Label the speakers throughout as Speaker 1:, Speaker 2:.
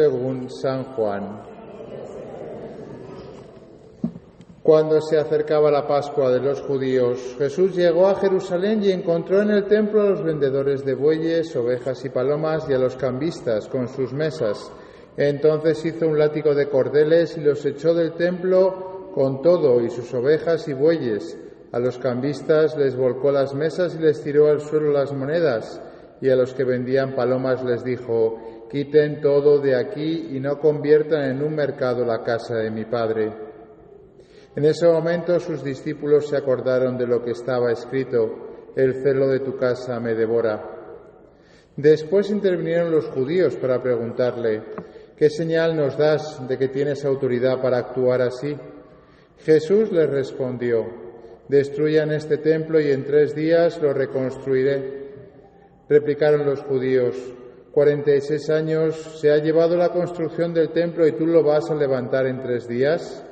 Speaker 1: Según San Juan. Cuando se acercaba la Pascua de los judíos, Jesús llegó a Jerusalén y encontró en el templo a los vendedores de bueyes, ovejas y palomas y a los cambistas con sus mesas. Entonces hizo un látigo de cordeles y los echó del templo con todo y sus ovejas y bueyes. A los cambistas les volcó las mesas y les tiró al suelo las monedas, y a los que vendían palomas les dijo: «Quiten todo de aquí y no conviertan en un mercado la casa de mi Padre». En ese momento sus discípulos se acordaron de lo que estaba escrito: «El celo de tu casa me devora». Después intervinieron los judíos para preguntarle: «¿Qué señal nos das de que tienes autoridad para actuar así?». Jesús les respondió: «Destruyan este templo y en 3 días lo reconstruiré». Replicaron los judíos: 46 años se ha llevado la construcción del templo y tú lo vas a levantar en 3 días.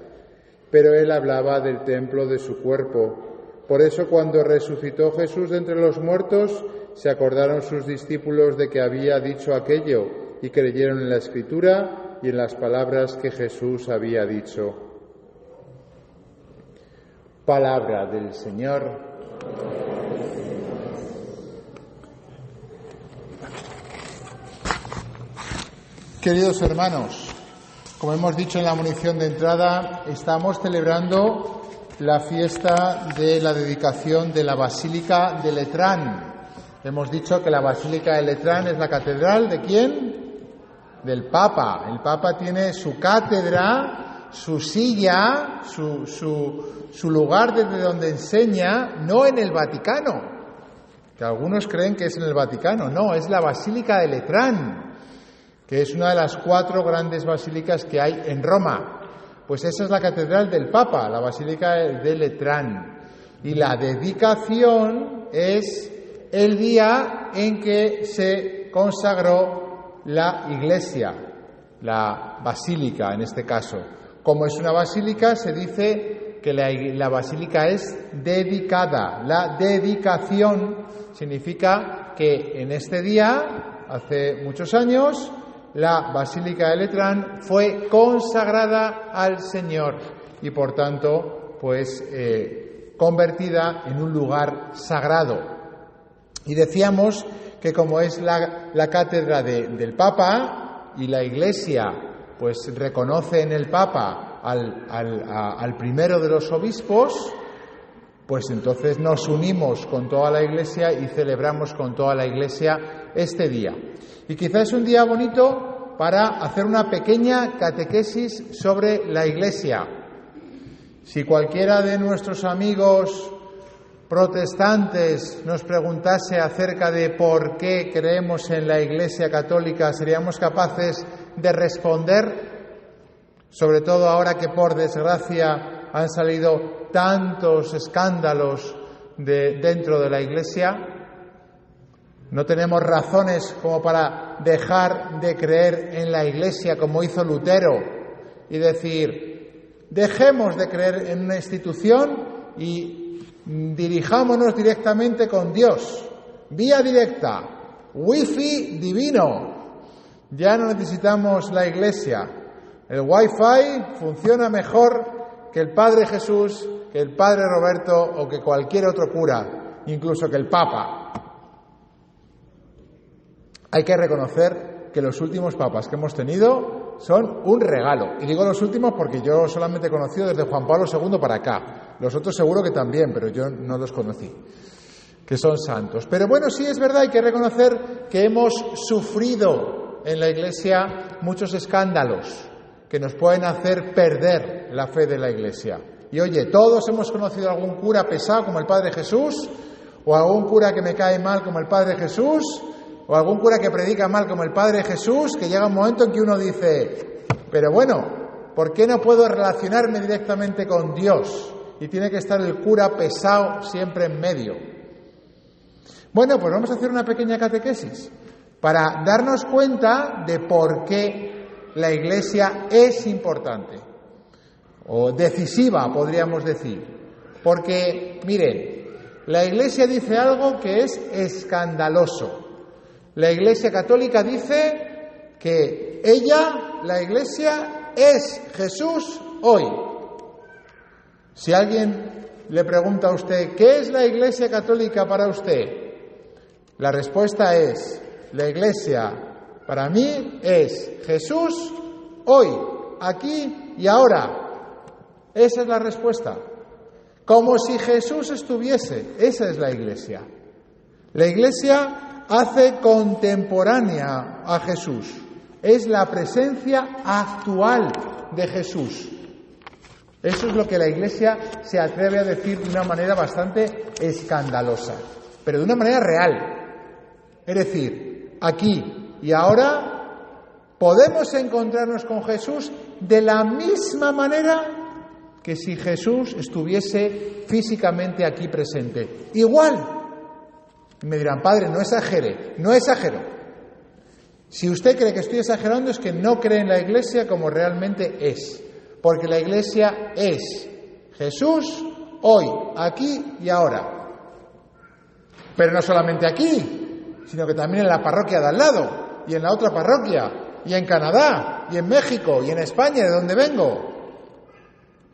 Speaker 1: Pero él hablaba del templo de su cuerpo. Por eso, cuando resucitó Jesús de entre los muertos, se acordaron sus discípulos de que había dicho aquello y creyeron en la Escritura y en las palabras que Jesús había dicho. Palabra del Señor. Queridos hermanos, como hemos dicho en la munición de entrada, estamos celebrando la fiesta de la dedicación de la Basílica de Letrán. Hemos dicho que la Basílica de Letrán es la catedral ¿de quién? Del Papa. El Papa tiene su cátedra, su silla, su lugar desde donde enseña, no en el Vaticano, que algunos creen que es en el Vaticano. No, es la Basílica de Letrán, que es una de las 4 grandes basílicas que hay en Roma. Pues esa es la catedral del Papa, la Basílica de Letrán. Y la dedicación es el día en que se consagró la iglesia, la basílica en este caso. Como es una basílica, se dice que la basílica es dedicada. La dedicación significa que en este día, hace muchos años, la Basílica de Letrán fue consagrada al Señor y, por tanto, convertida en un lugar sagrado. Y decíamos que como es la cátedra del Papa y la Iglesia pues reconoce en el Papa al primero de los obispos, pues entonces nos unimos con toda la Iglesia y celebramos con toda la Iglesia este día. Y quizás es un día bonito para hacer una pequeña catequesis sobre la Iglesia. Si cualquiera de nuestros amigos protestantes nos preguntase acerca de por qué creemos en la Iglesia católica, ¿seríamos capaces de responder? Sobre todo ahora que, por desgracia, han salido tantos escándalos dentro de la Iglesia. No tenemos razones como para dejar de creer en la Iglesia como hizo Lutero y decir: dejemos de creer en una institución y dirijámonos directamente con Dios. Vía directa, wifi divino. Ya no necesitamos la Iglesia. El wifi funciona mejor que el Padre Jesús, que el Padre Roberto o que cualquier otro cura, incluso que el Papa. Hay que reconocer que los últimos papas que hemos tenido son un regalo. Y digo los últimos porque yo solamente he conocido desde Juan Pablo II para acá. Los otros seguro que también, pero yo no los conocí, que son santos. Pero bueno, sí es verdad, hay que reconocer que hemos sufrido en la Iglesia muchos escándalos que nos pueden hacer perder la fe de la Iglesia. Y oye, todos hemos conocido a algún cura pesado como el Padre Jesús, o a algún cura que me cae mal como el Padre Jesús, o algún cura que predica mal como el Padre Jesús, que llega un momento en que uno dice: pero bueno, ¿por qué no puedo relacionarme directamente con Dios? Y tiene que estar el cura pesado siempre en medio. Bueno, pues vamos a hacer una pequeña catequesis para darnos cuenta de por qué la Iglesia es importante, o decisiva, podríamos decir. Porque, miren, la Iglesia dice algo que es escandaloso. La Iglesia católica dice que que ella, la Iglesia, es Jesús hoy. Si alguien le pregunta a usted, ¿qué es la Iglesia católica para usted? La respuesta es, la Iglesia para mí es Jesús hoy, aquí y ahora. Esa es la respuesta. Como si Jesús estuviese, esa es la Iglesia. La Iglesia hace contemporánea a Jesús. Es la presencia actual de Jesús. Eso es lo que la Iglesia se atreve a decir de una manera bastante escandalosa, pero de una manera real. Es decir, aquí y ahora podemos encontrarnos con Jesús de la misma manera que si Jesús estuviese físicamente aquí presente. Igual. Y me dirán, padre, no exagere. No exagero. Si usted cree que estoy exagerando es que no cree en la Iglesia como realmente es. Porque la Iglesia es Jesús hoy, aquí y ahora. Pero no solamente aquí, sino que también en la parroquia de al lado, y en la otra parroquia, y en Canadá, y en México, y en España, de donde vengo.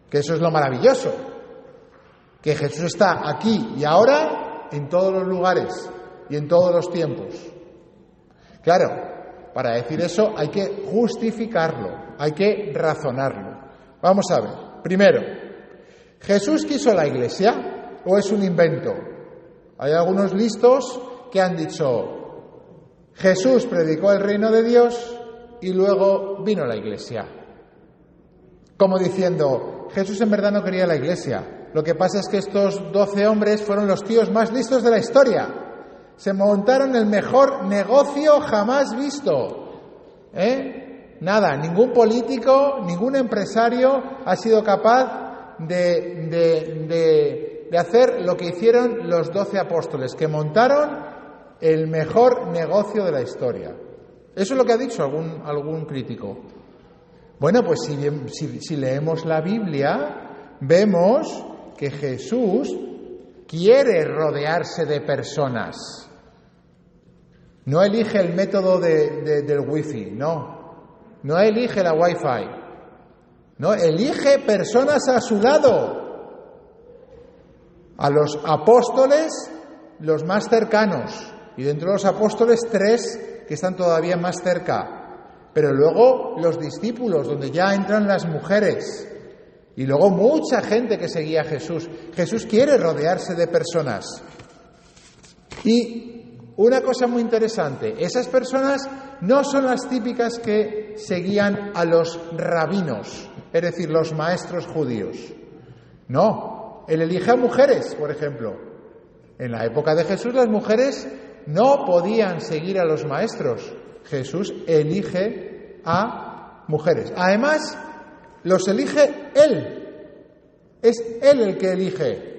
Speaker 1: Que eso es lo maravilloso. Que Jesús está aquí y ahora en todos los lugares y en todos los tiempos. Claro, para decir eso hay que justificarlo, hay que razonarlo. Vamos a ver. Primero, ¿Jesús quiso la Iglesia o es un invento? Hay algunos listos que han dicho, Jesús predicó el reino de Dios y luego vino la Iglesia. Como diciendo, Jesús en verdad no quería la Iglesia. Lo que pasa es que estos 12 hombres fueron los tíos más listos de la historia. Se montaron el mejor negocio jamás visto. Nada, ningún político, ningún empresario ha sido capaz de hacer lo que hicieron los 12 apóstoles, que montaron el mejor negocio de la historia. Eso es lo que ha dicho algún crítico. Bueno, pues si leemos la Biblia, vemos que Jesús quiere rodearse de personas. No elige el método del wifi, no elige la wifi, no, elige personas a su lado, a los apóstoles, los más cercanos, y dentro de los apóstoles 3 que están todavía más cerca, pero luego los discípulos, donde ya entran las mujeres, y luego mucha gente que seguía a Jesús. Jesús quiere rodearse de personas. Y una cosa muy interesante, esas personas no son las típicas que seguían a los rabinos, es decir, los maestros judíos. No, él elige a mujeres, por ejemplo. En la época de Jesús las mujeres no podían seguir a los maestros. Jesús elige a mujeres. Además, los elige Él. Es Él el que elige.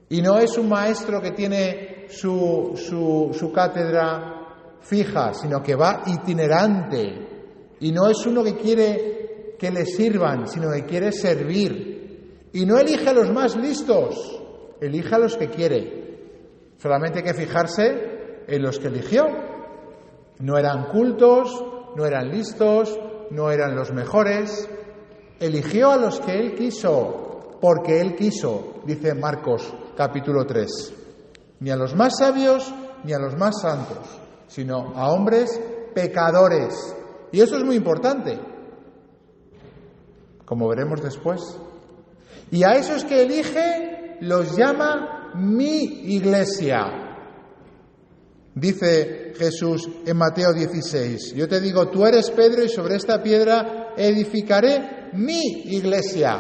Speaker 1: Y no es un maestro que tiene su cátedra fija, sino que va itinerante. Y no es uno que quiere que le sirvan, sino que quiere servir. Y no elige a los más listos, elige a los que quiere. Solamente hay que fijarse en los que eligió. No eran cultos, no eran listos, no eran los mejores. Eligió a los que Él quiso, porque Él quiso, dice Marcos capítulo 3. Ni a los más sabios, ni a los más santos, sino a hombres pecadores. Y eso es muy importante, como veremos después. Y a esos que elige los llama mi iglesia. Dice Jesús en Mateo 16, yo te digo, tú eres Pedro y sobre esta piedra edificaré mi iglesia.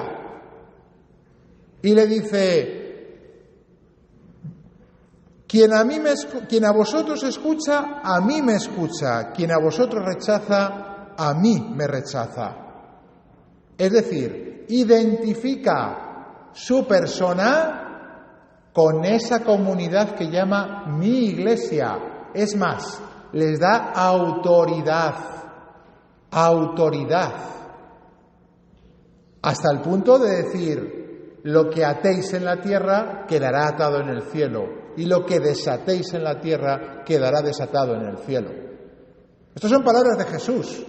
Speaker 1: Y le dice, quien a vosotros escucha, a mí me escucha. Quien a vosotros rechaza, a mí me rechaza. Es decir, identifica su persona con esa comunidad que llama mi iglesia. Es más, les da autoridad. Autoridad. Hasta el punto de decir, lo que atéis en la tierra quedará atado en el cielo, y lo que desatéis en la tierra quedará desatado en el cielo. Estas son palabras de Jesús.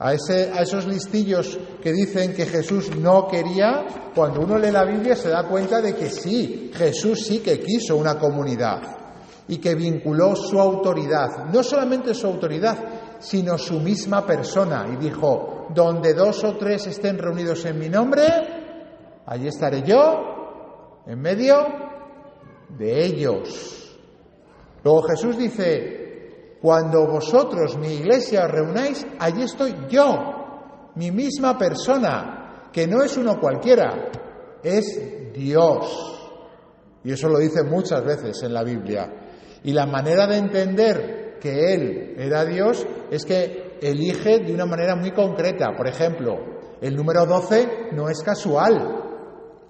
Speaker 1: A esos listillos que dicen que Jesús no quería, cuando uno lee la Biblia se da cuenta de que sí, Jesús sí que quiso una comunidad y que vinculó su autoridad, no solamente su autoridad, sino su misma persona, y dijo: donde 2 o 3 estén reunidos en mi nombre, allí estaré yo, en medio de ellos. Luego Jesús dice: cuando vosotros, mi iglesia, os reunáis, allí estoy yo, mi misma persona, que no es uno cualquiera, es Dios. Y eso lo dice muchas veces en la Biblia. Y la manera de entender que Él era Dios es que elige de una manera muy concreta. Por ejemplo, el número 12 no es casual,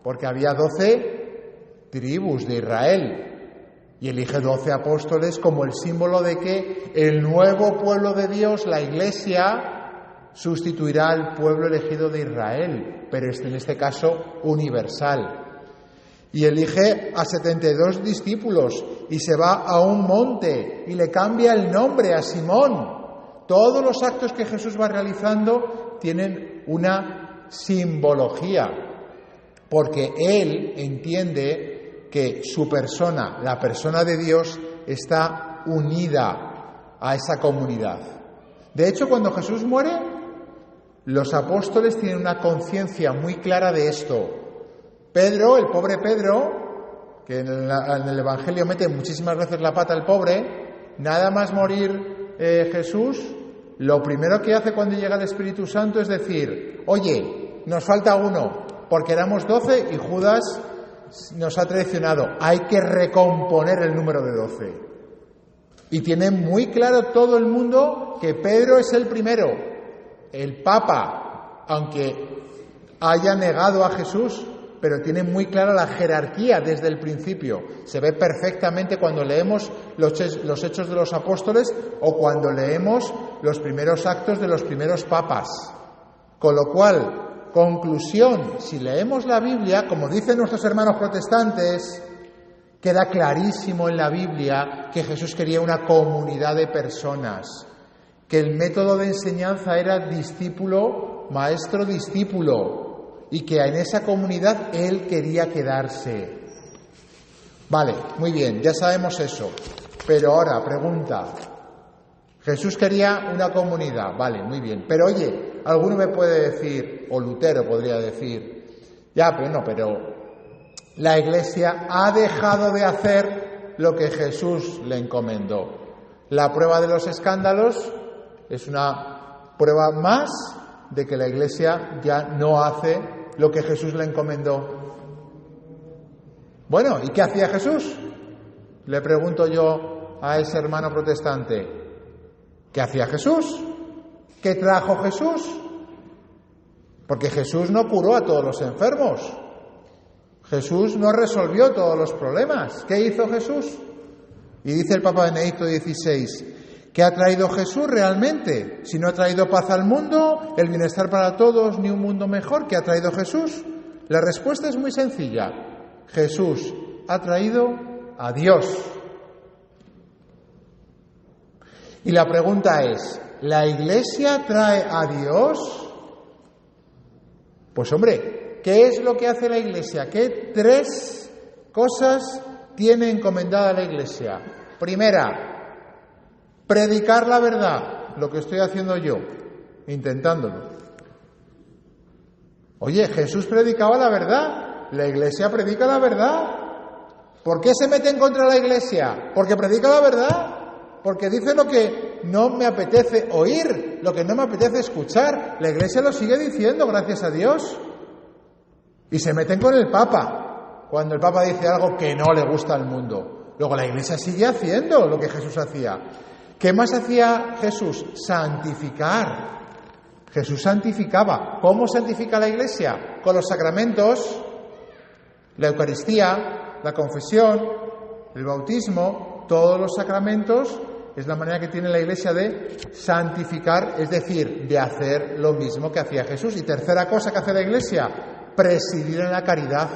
Speaker 1: porque había 12 tribus de Israel. Y elige 12 apóstoles como el símbolo de que el nuevo pueblo de Dios, la Iglesia, sustituirá al pueblo elegido de Israel, pero en este caso universal. Y elige a 72 discípulos y se va a un monte y le cambia el nombre a Simón. Todos los actos que Jesús va realizando tienen una simbología, porque Él entiende que su persona, la persona de Dios, está unida a esa comunidad. De hecho, cuando Jesús muere, los apóstoles tienen una conciencia muy clara de esto. Pedro, el pobre Pedro, que en el Evangelio mete muchísimas veces la pata el pobre, nada más morir Jesús, lo primero que hace cuando llega el Espíritu Santo es decir: oye, nos falta uno, porque éramos 12 y Judas nos ha traicionado, hay que recomponer el número de 12. Y tiene muy claro todo el mundo que Pedro es el primero. El Papa, aunque haya negado a Jesús, pero tiene muy clara la jerarquía desde el principio. Se ve perfectamente cuando leemos los Hechos de los Apóstoles o cuando leemos los primeros actos de los primeros papas. Con lo cual, conclusión, si leemos la Biblia, como dicen nuestros hermanos protestantes, queda clarísimo en la Biblia que Jesús quería una comunidad de personas, que el método de enseñanza era discípulo, maestro, discípulo, y que en esa comunidad Él quería quedarse. Vale, muy bien, ya sabemos eso. Pero ahora, pregunta: Jesús quería una comunidad, vale, muy bien. Pero oye, alguno me puede decir, o Lutero podría decir: ya, pero la Iglesia ha dejado de hacer lo que Jesús le encomendó. La prueba de los escándalos es una prueba más de que la Iglesia ya no hace lo que Jesús le encomendó. Bueno, ¿y qué hacía Jesús? Le pregunto yo a ese hermano protestante: ¿qué hacía Jesús? ¿Qué trajo Jesús? Porque Jesús no curó a todos los enfermos. Jesús no resolvió todos los problemas. ¿Qué hizo Jesús? Y dice el Papa Benedicto XVI: ¿qué ha traído Jesús realmente? Si no ha traído paz al mundo, el bienestar para todos, ni un mundo mejor, ¿qué ha traído Jesús? La respuesta es muy sencilla: Jesús ha traído a Dios. Y la pregunta es: ¿la Iglesia trae a Dios? Pues hombre, ¿qué es lo que hace la Iglesia? ¿Qué 3 cosas tiene encomendada la Iglesia? Primera, predicar la verdad, lo que estoy haciendo yo, intentándolo. Oye, Jesús predicaba la verdad, la Iglesia predica la verdad. ¿Por qué se meten contra la Iglesia? Porque predica la verdad. Porque dice lo que no me apetece oír, lo que no me apetece escuchar. La Iglesia lo sigue diciendo, gracias a Dios. Y se meten con el Papa, cuando el Papa dice algo que no le gusta al mundo. Luego la Iglesia sigue haciendo lo que Jesús hacía. ¿Qué más hacía Jesús? Santificar. Jesús santificaba. ¿Cómo santifica la Iglesia? Con los sacramentos, la Eucaristía, la confesión, el bautismo, todos los sacramentos. Es la manera que tiene la Iglesia de santificar, es decir, de hacer lo mismo que hacía Jesús. Y tercera cosa que hace la Iglesia: presidir en la caridad.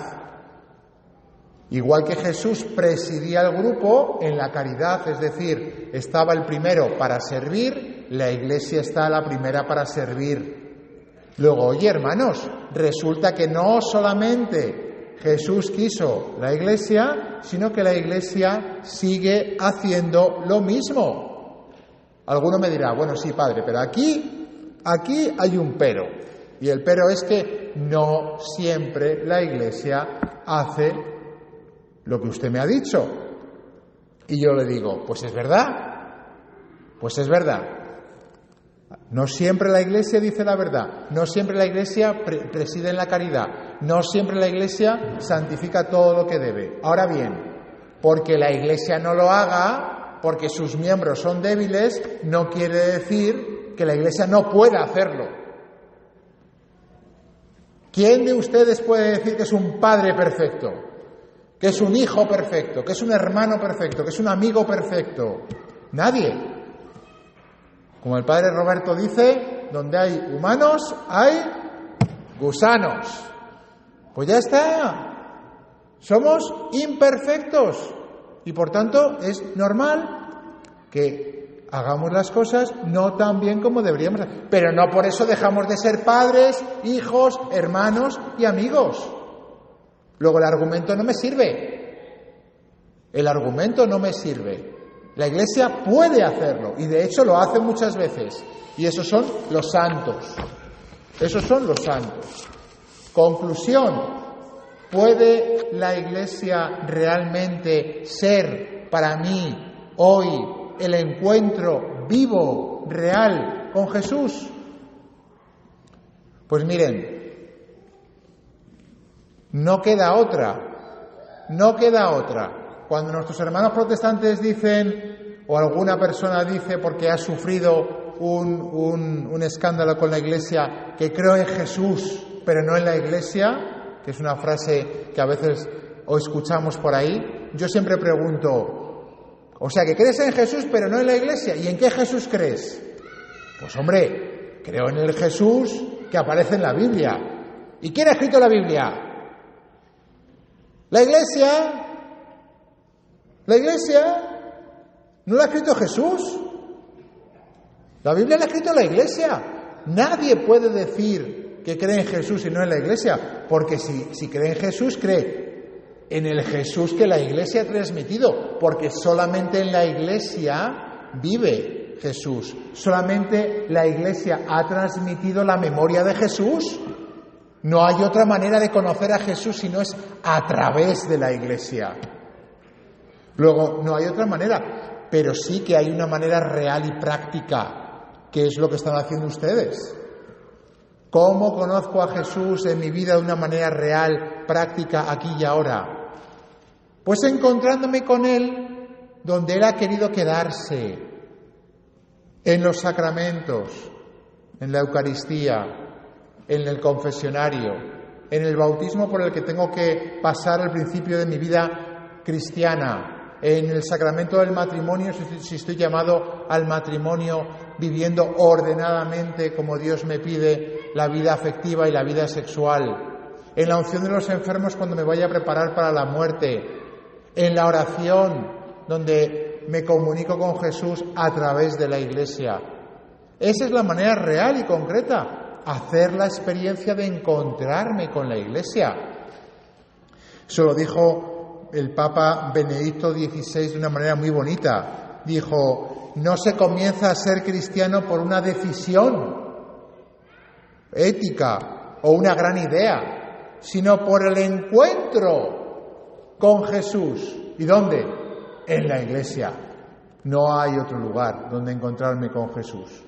Speaker 1: Igual que Jesús presidía el grupo en la caridad, es decir, estaba el primero para servir, la Iglesia está la primera para servir. Luego, oye, hermanos, resulta que no solamente Jesús quiso la Iglesia, sino que la Iglesia sigue haciendo lo mismo. Alguno me dirá, bueno, sí, padre, pero aquí hay un pero. Y el pero es que no siempre la Iglesia hace lo que usted me ha dicho. Y yo le digo, pues es verdad. No siempre la Iglesia dice la verdad. No siempre la Iglesia preside en la caridad. No siempre la Iglesia santifica todo lo que debe. Ahora bien, porque la Iglesia no lo haga, porque sus miembros son débiles, no quiere decir que la Iglesia no pueda hacerlo. ¿Quién de ustedes puede decir que es un padre perfecto? Que es un hijo perfecto, que es un hermano perfecto, que es un amigo perfecto. Nadie. Como el padre Roberto dice, donde hay humanos hay gusanos. Pues ya está. Somos imperfectos. Y por tanto es normal que hagamos las cosas no tan bien como deberíamos hacer. Pero no por eso dejamos de ser padres, hijos, hermanos y amigos. Luego el argumento no me sirve. La Iglesia puede hacerlo y de hecho lo hace muchas veces. Y esos son los santos. Conclusión. ¿Puede la Iglesia realmente ser para mí hoy el encuentro vivo, real con Jesús? Pues miren, no queda otra. Cuando nuestros hermanos protestantes dicen, o alguna persona dice porque ha sufrido un escándalo con la Iglesia, que creo en Jesús, pero no en la Iglesia, que es una frase que a veces o escuchamos por ahí, yo siempre pregunto, o sea, que crees en Jesús, pero no en la Iglesia, ¿y en qué Jesús crees? Pues hombre, creo en el Jesús que aparece en la Biblia. ¿Y quién ha escrito la Biblia? La Iglesia no la ha escrito Jesús. La Biblia la ha escrito la Iglesia. Nadie puede decir que cree en Jesús y no en la Iglesia, porque si cree en Jesús, cree en el Jesús que la Iglesia ha transmitido, porque solamente en la Iglesia vive Jesús. Solamente la Iglesia ha transmitido la memoria de Jesús. No hay otra manera de conocer a Jesús si no es a través de la Iglesia. Luego, no hay otra manera, pero sí que hay una manera real y práctica, que es lo que están haciendo ustedes. ¿Cómo conozco a Jesús en mi vida de una manera real, práctica, aquí y ahora? Pues encontrándome con Él donde Él ha querido quedarse, en los sacramentos, en la Eucaristía, en el confesionario, en el bautismo por el que tengo que pasar al principio de mi vida cristiana, en el sacramento del matrimonio, si estoy llamado al matrimonio, viviendo ordenadamente como Dios me pide la vida afectiva y la vida sexual, en la unción de los enfermos cuando me vaya a preparar para la muerte, en la oración donde me comunico con Jesús a través de la Iglesia. Esa es la manera real y concreta, hacer la experiencia de encontrarme con la Iglesia. Eso lo dijo el Papa Benedicto XVI de una manera muy bonita. Dijo, no se comienza a ser cristiano por una decisión ética o una gran idea, sino por el encuentro con Jesús. ¿Y dónde? En la Iglesia. No hay otro lugar donde encontrarme con Jesús.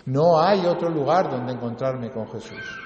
Speaker 1: No hay otro lugar donde encontrarme con Jesús.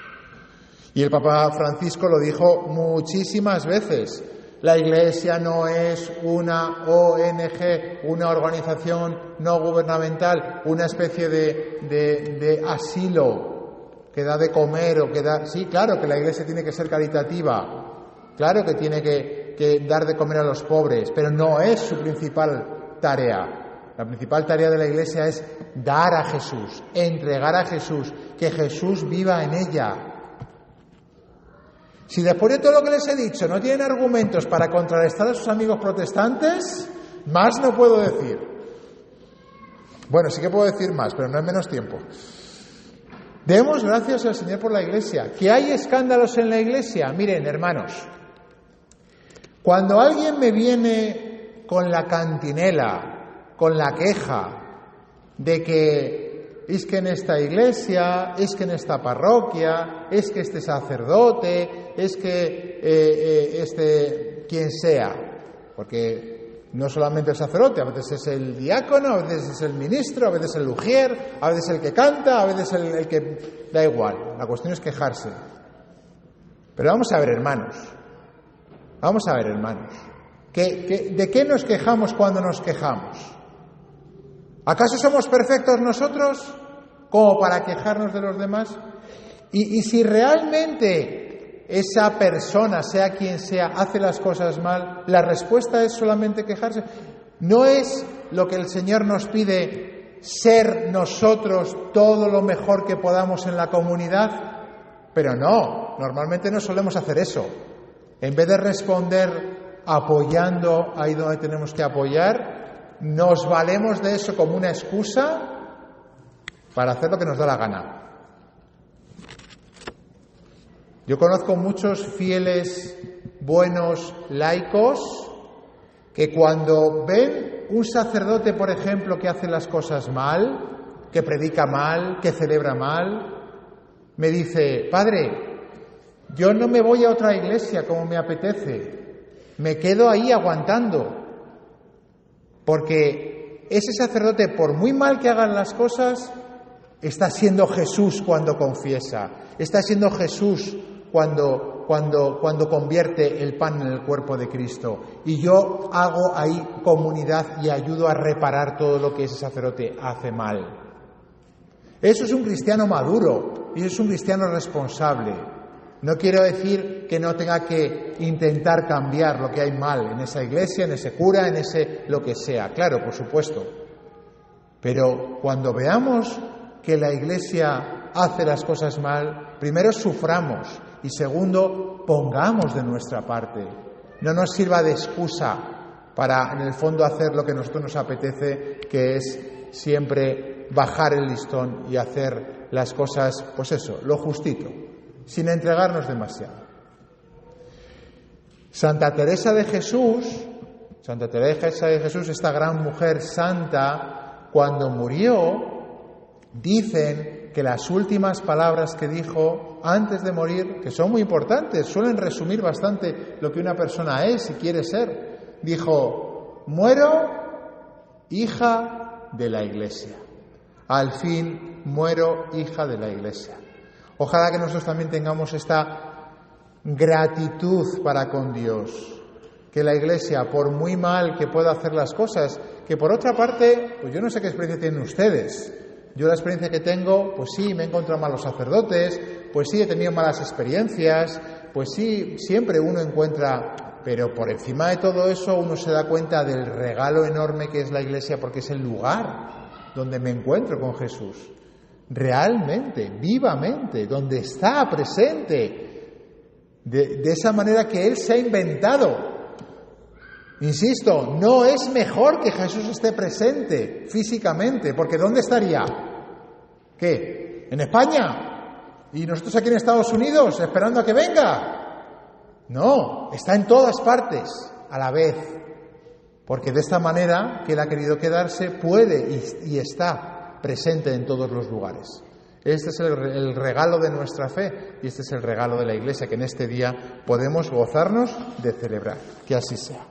Speaker 1: Y el Papa Francisco lo dijo muchísimas veces. La Iglesia no es una ONG, una organización no gubernamental, una especie de asilo que da de comer o que da... Sí, claro que la Iglesia tiene que ser caritativa, claro que tiene que dar de comer a los pobres, pero no es su principal tarea. La principal tarea de la Iglesia es dar a Jesús, entregar a Jesús, que Jesús viva en ella. Si después de todo lo que les he dicho no tienen argumentos para contrarrestar a sus amigos protestantes, más no puedo decir. Bueno, sí que puedo decir más, pero no hay menos tiempo. Demos gracias al Señor por la Iglesia. ¿Que hay escándalos en la Iglesia? Miren, hermanos, cuando alguien me viene con la cantinela, con la queja de que es que en esta iglesia, es que en esta parroquia, es que este sacerdote, es que quien sea, porque no solamente el sacerdote, a veces es el diácono, a veces es el ministro, a veces el ujier, a veces el que canta, a veces el que... Da igual, la cuestión es quejarse. Pero vamos a ver, hermanos, ¿de qué nos quejamos cuando nos quejamos? ¿Acaso somos perfectos nosotros como para quejarnos de los demás? Y si realmente esa persona, sea quien sea, hace las cosas mal, la respuesta es solamente quejarse. ¿No es lo que el Señor nos pide ser nosotros todo lo mejor que podamos en la comunidad? Pero no, normalmente no solemos hacer eso. En vez de responder apoyando ahí donde tenemos que apoyar, nos valemos de eso como una excusa para hacer lo que nos da la gana. Yo conozco muchos fieles, buenos laicos que cuando ven un sacerdote, por ejemplo, que hace las cosas mal, que predica mal, que celebra mal, me dice: padre, yo no me voy a otra iglesia como me apetece, me quedo ahí aguantando, porque ese sacerdote, por muy mal que hagan las cosas, está siendo Jesús cuando confiesa, está siendo Jesús cuando convierte el pan en el cuerpo de Cristo, y yo hago ahí comunidad y ayudo a reparar todo lo que ese sacerdote hace mal. Eso es un cristiano maduro y eso es un cristiano responsable. No quiero decir que no tenga que intentar cambiar lo que hay mal en esa iglesia, en ese cura, en ese lo que sea. Claro, por supuesto. Pero cuando veamos que la iglesia hace las cosas mal, primero suframos y segundo, pongamos de nuestra parte. No nos sirva de excusa para, en el fondo, hacer lo que a nosotros nos apetece, que es siempre bajar el listón y hacer las cosas, pues eso, lo justito, sin entregarnos demasiado. Santa Teresa de Jesús, esta gran mujer santa, cuando murió, dicen que las últimas palabras que dijo antes de morir, que son muy importantes, suelen resumir bastante lo que una persona es y quiere ser, dijo: muero hija de la Iglesia. Al fin muero hija de la Iglesia. Ojalá que nosotros también tengamos esta gratitud para con Dios, que la Iglesia, por muy mal que pueda hacer las cosas, que por otra parte, pues yo no sé qué experiencia tienen ustedes. Yo la experiencia que tengo, pues sí, me he encontrado malos sacerdotes, pues sí, he tenido malas experiencias, pues sí, siempre uno encuentra, pero por encima de todo eso uno se da cuenta del regalo enorme que es la Iglesia, porque es el lugar donde me encuentro con Jesús, realmente, vivamente, donde está presente, de esa manera que Él se ha inventado. Insisto, no es mejor que Jesús esté presente físicamente, porque ¿dónde estaría? ¿Qué? ¿En España? ¿Y nosotros aquí en Estados Unidos esperando a que venga? No, está en todas partes a la vez, porque de esta manera que Él ha querido quedarse puede y está presente en todos los lugares. Este es el regalo de nuestra fe y este es el regalo de la Iglesia que en este día podemos gozarnos de celebrar. Que así sea.